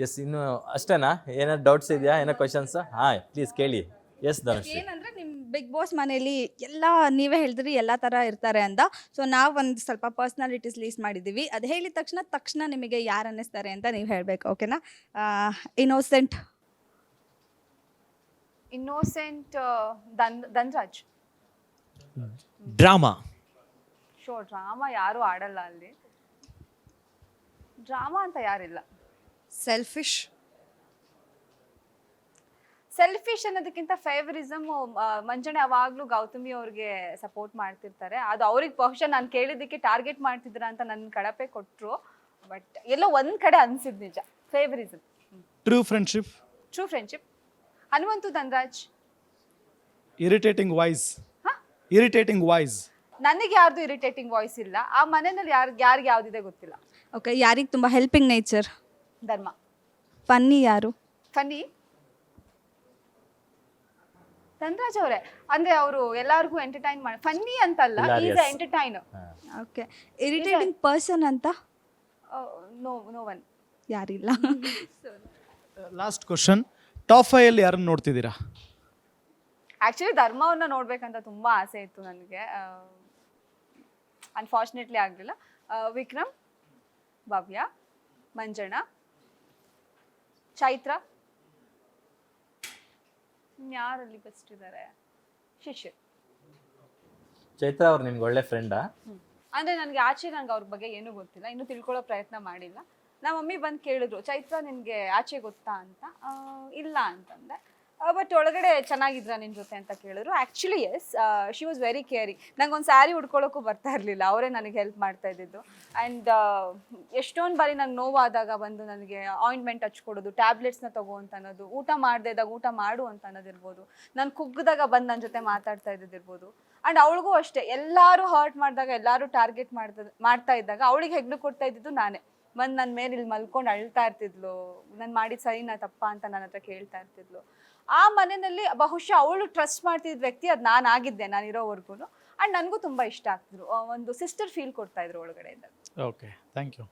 S ಇನ್ನು ಅಷ್ಟೇನಾ? ಏನಾದ್ರು ಡೌಟ್ಸ್ ಇದೆಯಾ? ಏನೋ ಕ್ವಶನ್ಸ್? ಹಾಂ ಪ್ಲೀಸ್ ಕೇಳಿ. ಎಸ್ ಧನುಶ್ರೀ. ಏನಂದ್ರೆ ನಿಮ್ಮ ಬಿಗ್ ಬಾಸ್ ಮನೇಲಿ ಎಲ್ಲ ನೀವೇ ಹೇಳಿದ್ರಿ ಎಲ್ಲ ಥರ ಇರ್ತಾರೆ ಅಂತ. ಸೊ ನಾವು ಒಂದು ಸ್ವಲ್ಪ ಪರ್ಸ್ನಾಲಿಟೀಸ್ ಲೀಸ್ಟ್ ಮಾಡಿದ್ದೀವಿ. ಅದು ಹೇಳಿದ ತಕ್ಷಣ ನಿಮಗೆ ಯಾರು ಅನ್ನಿಸ್ತಾರೆ ಅಂತ ನೀವು ಹೇಳಬೇಕು, ಓಕೆನಾ? Innocent. Dhanraj. Drama. Show drama ಯಾರು ಆಡಲ್ಲ ಅಲ್ಲಿ. ಡ್ರಾಮಾ ಅಂತ ಯಾರಿಲ್ಲ. ಸೆಲ್ಫಿಶ್. ಸೆಲ್ಫಿಶ್ ಅನ್ನೋದಕ್ಕಿಂತ ಫೇವರಿಸಮ್. ಮಂಜಣ್ಣ ಯಾವಾಗಲೂ ಗೌತಮಿ ಅವ್ರಿಗೆ ಸಪೋರ್ಟ್ ಮಾಡ್ತಿರ್ತಾರೆ. ಅದು ಅವ್ರಿಗೆ ಬಹುಶಃ ನಾನು ಕೇಳಿದ್ದಕ್ಕೆ ಟಾರ್ಗೆಟ್ ಮಾಡ್ತಿದ್ರ ಅಂತ ನನ್ನ ಕಳಪೆ ಕೊಟ್ಟರು. ಬಟ್ ಎಲ್ಲೋ ಒಂದ್ ಕಡೆ ಅನ್ಸಿದ್ ನಿಜ. Favouritism. True friendship. True friendship. Hanumanthu Dhanraj. Irritating voice. ಹಾ? Irritating voice. ನನಗೆ ಯಾರ್ದು ಇರಿಟೇಟಿಂಗ್ ವಾಯ್ಸ್ ಇಲ್ಲ. ಆ ಮನೆಯಲ್ಲಿ ಯಾರಿಗೆ ಯಾವ್ದಿದೆ ಗೊತ್ತಿಲ್ಲ. ಓಕೆ, ಯಾರಿಗೆ ತುಂಬ ಹೆಲ್ಪಿಂಗ್ ನೇಚರ್? ಧರ್ಮ. ಫನ್ನಿ ಯಾರು? ಫನ್ನಿ ಧನ್ರಾಜ್ ಅವರೇ. ಅಂದ್ರೆ ಅವರು ಎಲ್ಲಾರ್ಗೂ ಎಂಟರ್ಟೈನ್ ಮಾಡಿ. ಫನ್ನಿ ಅಂತಲ್ಲ, is Hilarious. Entertain. Okay, irritating person ಅಂತ ನೋ ಒನ್. ಯಾರಿಲ್ಲ. ಲಾಸ್ಟ್ ಕ್ವಶನ್, ಟಾಪ್ 5 ಅಲ್ಲಿ ಯಾರನ್ನು ನೋಡ್ತಿದ್ದೀರಾ? ಆಕ್ಚುಲಿ ಧರ್ಮವನ್ನ ನೋಡ್ಬೇಕಂತ ತುಂಬಾ ಆಸೆ ಇತ್ತು ನನಗೆ. ಅನ್ಫಾರ್ಚುನೇಟ್ಲಿ ಆಗ್ಲಿಲ್ಲ. ವಿಕ್ರಮ್, ಭವ್ಯ, ಮಂಜಣ್ಣ, ಚೈತ್ರ. ಯಾರಲ್ಲಿ ಬೆಸ್ಟ್ ಇದ್ದಾರೆ? ಶಿಶಿರ್. ಚೈತ್ರ ಅವ್ರು ನಿಮ್ಗೆ ಒಳ್ಳೆ ಫ್ರೆಂಡಾ? ಅಂದ್ರೆ ನನಗೆ ನಂಗೆ ಅವ್ರ ಬಗ್ಗೆ ಏನೂ ಗೊತ್ತಿಲ್ಲ, ಇನ್ನೂ ತಿಳ್ಕೊಳ್ಳೋ ಪ್ರಯತ್ನ ಮಾಡಿಲ್ಲ. ನಮ್ಮ ಮಮ್ಮಿ ಬಂದು ಕೇಳಿದ್ರು, ಚೈತ್ರ ನಿನ್ಗೆ ಆಚೆ ಗೊತ್ತಾ ಅಂತ. ಇಲ್ಲ ಅಂತಂದೆ. ಬಟ್ ಒಳಗಡೆ ಚೆನ್ನಾಗಿದ್ರ ನಿನ್ನ ಜೊತೆ ಅಂತ ಕೇಳಿದ್ರು. Actually yes, she was very caring. ನಂಗೆ ಒಂದು ಸ್ಯಾರಿ ಉಡ್ಕೊಳ್ಳೋಕ್ಕೂ ಬರ್ತಾ ಇರಲಿಲ್ಲ, ಅವರೇ ನನಗೆ ಹೆಲ್ಪ್ ಮಾಡ್ತಾ ಇದ್ದಿದ್ದು. ಆ್ಯಂಡ್ ಎಷ್ಟೊಂದು ಬಾರಿ ನಂಗೆ ನೋವಾದಾಗ ಬಂದು ನನಗೆ ಆಯಿಂಟ್ಮೆಂಟ್ ಹಚ್ಕೊಡೋದು, ಟ್ಯಾಬ್ಲೆಟ್ಸ್ನ ತಗೋ ಅಂತ ಅನ್ನೋದು, ಊಟ ಮಾಡದೇ ಇದ್ದಾಗ ಊಟ ಮಾಡು ಅಂತ ಅನ್ನೋದಿರ್ಬೋದು, ನಾನು ಕುಗ್ಗಿದಾಗ ಬಂದು ನನ್ನ ಜೊತೆ ಮಾತಾಡ್ತಾ ಇದ್ದಿರ್ಬೋದು. ಆ್ಯಂಡ್ ಅವಳಿಗೂ ಅಷ್ಟೇ, ಎಲ್ಲರೂ ಹರ್ಟ್ ಮಾಡಿದಾಗ, ಎಲ್ಲರೂ ಟಾರ್ಗೆಟ್ ಮಾಡ್ತಾ ಇದ್ದಾಗ ಅವಳಿಗೆ ಹೆಗ್ಲು ಕೊಡ್ತಾ ಇದ್ದಿದ್ದು ನಾನೇ. ಬಂದು ನನ್ನ ಮೇಲೆ ಇಲ್ಲಿ ಮಲ್ಕೊಂಡು ಅಳ್ತಾ ಇರ್ತಿದ್ಲು, ನಾನು ಮಾಡಿದ ಸರಿನಾ ತಪ್ಪಾ ಅಂತ ನನ್ನ ಹತ್ರ ಕೇಳ್ತಾ ಇರ್ತಿದ್ಲು. ಆ ಮನೆಯಲ್ಲಿ ಬಹುಶಃ ಅವಳು ಟ್ರಸ್ಟ್ ಮಾಡ್ತಿದ್ದ ವ್ಯಕ್ತಿ ಅದು ನಾನು ಆಗಿದ್ದೆ, ನಾನು ಇರೋವರೆಗೂ. ಆ್ಯಂಡ್ ನನಗೂ ತುಂಬ ಇಷ್ಟ ಆಗ್ತಿದ್ರು. ಒಂದು ಸಿಸ್ಟರ್ ಫೀಲ್ ಕೊಡ್ತಾ ಇದ್ರು ಒಳಗಡೆಯಿಂದ. Okay, thank you.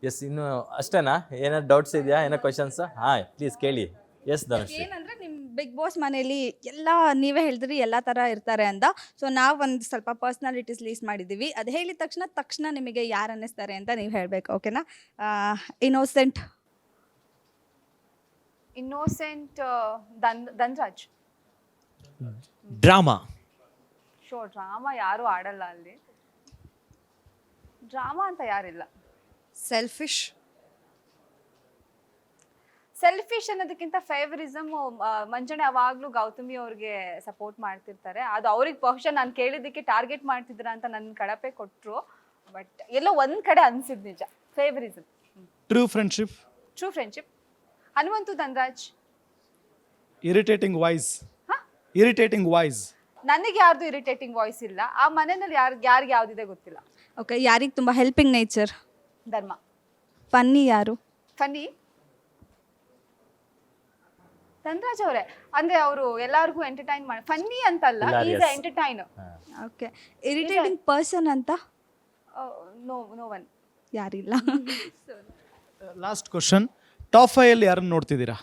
ಎಸ್ ಇನ್ನು ಅಷ್ಟೇನಾ? ಏನಾದ್ರು ಡೌಟ್ಸ್ ಇದೆಯಾ? ಏನೋ ಕ್ವಶನ್ಸ್? ಹಾಂ ಪ್ಲೀಸ್ ಕೇಳಿ. ಎಸ್ ಧನುಶ್ರೀ. ಏನಂದ್ರೆ ನಿಮ್ಮ ಬಿಗ್ ಬಾಸ್ ಮನೇಲಿ ಎಲ್ಲ ನೀವೇ ಹೇಳಿದ್ರಿ ಎಲ್ಲ ಥರ ಇರ್ತಾರೆ ಅಂತ. ಸೊ ನಾವು ಒಂದು ಸ್ವಲ್ಪ ಪರ್ಸ್ನಾಲಿಟೀಸ್ ಲೀಸ್ಟ್ ಮಾಡಿದ್ದೀವಿ. ಅದು ಹೇಳಿದ ತಕ್ಷಣ ನಿಮಗೆ ಯಾರು ಅನ್ನಿಸ್ತಾರೆ ಅಂತ ನೀವು ಹೇಳಬೇಕು, ಓಕೆನಾ? Innocent. Dhanraj. Drama. Show drama ಯಾರು ಆಡಲ್ಲ ಅಲ್ಲಿ. ಡ್ರಾಮಾ ಅಂತ ಯಾರಿಲ್ಲ. ಸೆಲ್ಫಿಶ್. ಸೆಲ್ಫಿಶ್ ಅನ್ನೋದಕ್ಕಿಂತ ಫೇವರಿಸಮ್. ಮಂಜಣ್ಣ ಯಾವಾಗಲೂ ಗೌತಮಿ ಅವ್ರಿಗೆ ಸಪೋರ್ಟ್ ಮಾಡ್ತಿರ್ತಾರೆ. ಅದು ಅವ್ರಿಗೆ ಬಹುಶಃ ನಾನು ಕೇಳಿದ್ದಕ್ಕೆ ಟಾರ್ಗೆಟ್ ಮಾಡ್ತಿದ್ರ ಅಂತ ನನ್ನ ಕಳಪೆ ಕೊಟ್ಟರು. ಬಟ್ ಎಲ್ಲೋ ಒಂದ್ ಕಡೆ ಅನ್ಸಿದ್ ನಿಜ. Favouritism. True friendship. True friendship. Hanumanthu Dhanraj. Irritating voice. ಹಾ? Irritating voice. ನನಗೆ ಯಾರ್ದು ಇರಿಟೇಟಿಂಗ್ ವಾಯ್ಸ್ ಇಲ್ಲ. ಆ ಮನೆಯಲ್ಲಿ ಯಾರಿಗೆ ಯಾವ್ದಿದೆ ಗೊತ್ತಿಲ್ಲ. ಓಕೆ, ಯಾರಿಗೆ ತುಂಬ ಹೆಲ್ಪಿಂಗ್ ನೇಚರ್? ಧರ್ಮ. ಫನ್ನಿ ಯಾರು? ಫನ್ನಿ ಧನ್ರಾಜ್ ಅವರೇ. ಅಂದ್ರೆ ಅವರು ಎಲ್ಲಾರ್ಗೂ ಎಂಟರ್ಟೈನ್ ಮಾಡಿ. ಫನ್ನಿ ಅಂತಲ್ಲ, is entertain. Okay, irritating person ಅಂತ ನೋ ಒನ್. ಯಾರಿಲ್ಲ. ಲಾಸ್ಟ್ ಕ್ವಶನ್, ಟಾಪ್ 5 ಅಲ್ಲಿ ಯಾರನ್ನು ನೋಡ್ತಿದ್ದೀರಾ?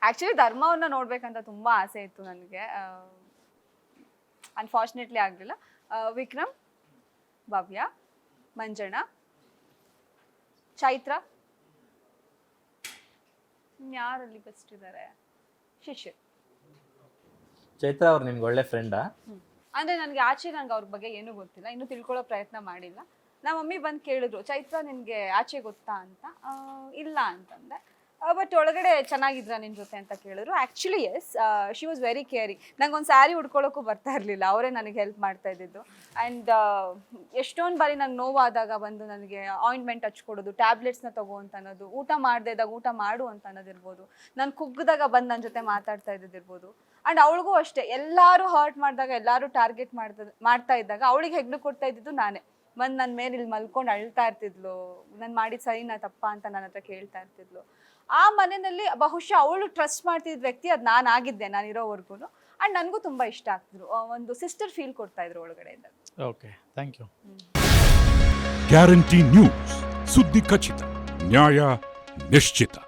ಆಕ್ಚುಲಿ ಧರ್ಮವನ್ನ ನೋಡ್ಬೇಕಂತ ತುಂಬಾ ಆಸೆ ಇತ್ತು ನನಗೆ. ಅನ್ಫಾರ್ಚುನೇಟ್ಲಿ ಆಗ್ಲಿಲ್ಲ. ವಿಕ್ರಮ್, ಭವ್ಯ, ಮಂಜಣ್ಣ, ಚೈತ್ರ. ಯಾರಲ್ಲಿ ಬೆಸ್ಟ್ ಇದ್ದಾರೆ? ಶಿಶಿರ್. ಚೈತ್ರ ಅವ್ರು ನಿಮ್ಗೆ ಒಳ್ಳೆ ಫ್ರೆಂಡಾ? ಅಂದ್ರೆ ನನಗೆ ಅವ್ರ ಬಗ್ಗೆ ಏನೂ ಗೊತ್ತಿಲ್ಲ, ಇನ್ನೂ ತಿಳ್ಕೊಳ್ಳೋ ಪ್ರಯತ್ನ ಮಾಡಿಲ್ಲ. ನಮ್ಮ ಮಮ್ಮಿ ಬಂದು ಕೇಳಿದ್ರು, ಚೈತ್ರ ನಿನ್ಗೆ ಆಚೆ ಗೊತ್ತಾ ಅಂತ. ಇಲ್ಲ ಅಂತಂದೆ. ಬಟ್ ಒಳಗಡೆ ಚೆನ್ನಾಗಿದ್ರ ನಿನ್ನ ಜೊತೆ ಅಂತ ಕೇಳಿದ್ರು. Actually yes, she was very caring. ನಂಗೆ ಒಂದು ಸ್ಯಾರಿ ಉಡ್ಕೊಳ್ಳೋಕ್ಕೂ ಬರ್ತಾ ಇರಲಿಲ್ಲ, ಅವರೇ ನನಗೆ ಹೆಲ್ಪ್ ಮಾಡ್ತಾ ಇದ್ದಿದ್ದು. ಆ್ಯಂಡ್ ಎಷ್ಟೊಂದು ಬಾರಿ ನಂಗೆ ನೋವಾದಾಗ ಬಂದು ನನಗೆ ಆಯಿಂಟ್ಮೆಂಟ್ ಹಚ್ಕೊಡೋದು, ಟ್ಯಾಬ್ಲೆಟ್ಸ್ನ ತಗೋ ಅಂತ ಅನ್ನೋದು, ಊಟ ಮಾಡದೇ ಇದ್ದಾಗ ಊಟ ಮಾಡು ಅಂತ ಅನ್ನೋದಿರ್ಬೋದು, ನಾನು ಕುಗ್ಗಿದಾಗ ಬಂದು ನನ್ನ ಜೊತೆ ಮಾತಾಡ್ತಾ ಇದ್ದಿರ್ಬೋದು. ಆ್ಯಂಡ್ ಅವಳಿಗೂ ಅಷ್ಟೇ, ಎಲ್ಲರೂ ಹರ್ಟ್ ಮಾಡಿದಾಗ, ಎಲ್ಲರೂ ಟಾರ್ಗೆಟ್ ಮಾಡ್ತಾ ಇದ್ದಾಗ ಅವಳಿಗೆ ಹೆಗ್ಲು ಕೊಡ್ತಾ ಇದ್ದಿದ್ದು ನಾನೇ. ಬಂದು ನನ್ನ ಮೇಲೆ ಇಲ್ಲಿ ಮಲ್ಕೊಂಡು ಅಳ್ತಾ ಇರ್ತಿದ್ಲು, ನಾನು ಮಾಡಿದ ಸರಿನಾ ತಪ್ಪಾ ಅಂತ ನನ್ನ ಹತ್ರ ಕೇಳ್ತಾ ಇರ್ತಿದ್ಲು. ಆ ಮನೆಯಲ್ಲಿ ಬಹುಶಃ ಅವಳು ಟ್ರಸ್ಟ್ ಮಾಡ್ತಿದ್ದ ವ್ಯಕ್ತಿ ಅದು ನಾನು ಆಗಿದ್ದೆ, ನಾನು ಇರೋವರೆಗೂ. ಆ್ಯಂಡ್ ನನಗೂ ತುಂಬ ಇಷ್ಟ ಆಗ್ತಿದ್ರು. ಒಂದು ಸಿಸ್ಟರ್ ಫೀಲ್ ಕೊಡ್ತಾ ಇದ್ರು ಒಳಗಡೆಯಿಂದ. Okay, thank you. Guarantee news, ಸುದ್ದಿ ಖಚಿತ, ನ್ಯಾಯ ನಿಶ್ಚಿತ.